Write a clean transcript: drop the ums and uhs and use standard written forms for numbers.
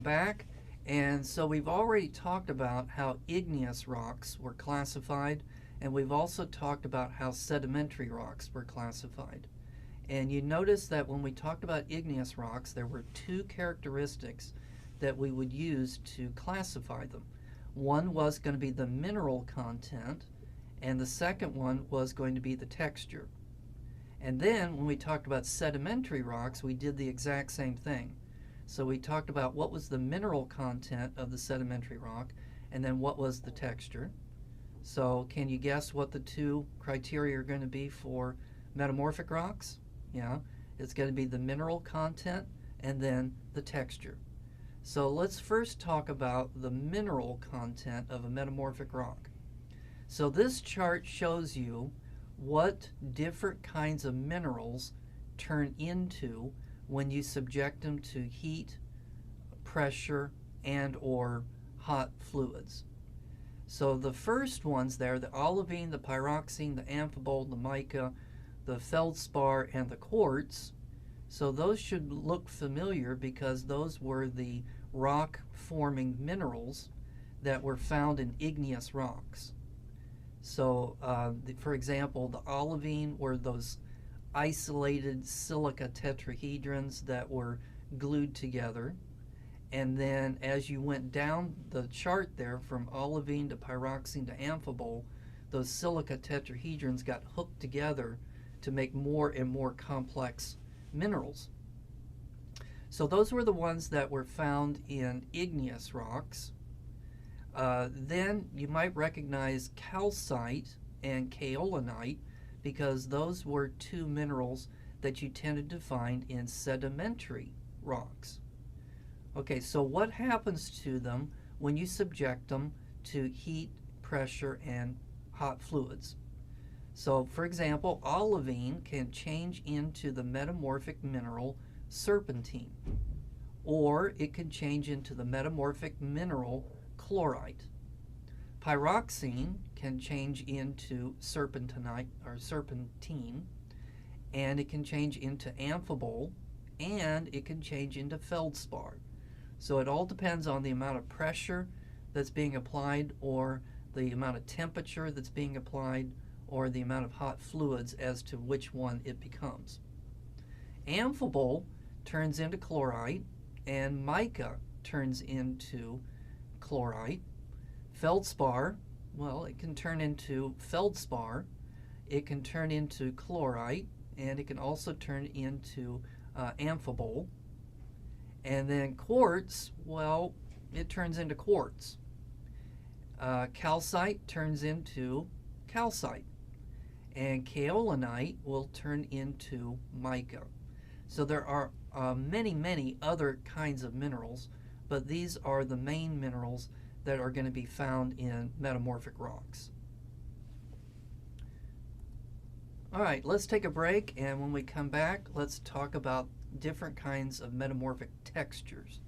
Back, and so we've already talked about how igneous rocks were classified, and we've also talked about how sedimentary rocks were classified. And you notice that when we talked about igneous rocks, there were two characteristics that we would use to classify them. One was going to be the mineral content, and the second one was going to be the texture. And then when we talked about sedimentary rocks, we did the exact same thing. So we talked about what was the mineral content of the sedimentary rock, and then what was the texture. So can you guess what the two criteria are going to be for metamorphic rocks? Yeah, it's going to be the mineral content and then the texture. So let's first talk about the mineral content of a metamorphic rock. So this chart shows you what different kinds of minerals turn into when you subject them to heat, pressure, and or hot fluids. So the first ones there, the olivine, the pyroxene, the amphibole, the mica, the feldspar, and the quartz, so those should look familiar because those were the rock-forming minerals that were found in igneous rocks. So, for example, the olivine were those isolated silica tetrahedrons that were glued together. And then as you went down the chart there from olivine to pyroxene to amphibole, those silica tetrahedrons got hooked together to make more and more complex minerals. So those were the ones that were found in igneous rocks. Then you might recognize calcite and kaolinite because those were two minerals that you tended to find in sedimentary rocks. Okay, so what happens to them when you subject them to heat, pressure, and hot fluids? So, for example, olivine can change into the metamorphic mineral serpentine, or it can change into the metamorphic mineral chlorite. Pyroxene can change into serpentinite or serpentine, and it can change into amphibole, and it can change into feldspar. So it all depends on the amount of pressure that's being applied, or the amount of temperature that's being applied, or the amount of hot fluids as to which one it becomes. Amphibole turns into chlorite, and mica turns into chlorite. Feldspar, well, it can turn into feldspar, it can turn into chlorite, and it can also turn into amphibole. And then quartz, well, it turns into quartz. Calcite turns into calcite, and kaolinite will turn into mica. So there are many other kinds of minerals, but these are the main minerals that are going to be found in metamorphic rocks. All right, let's take a break, and when we come back, let's talk about different kinds of metamorphic textures.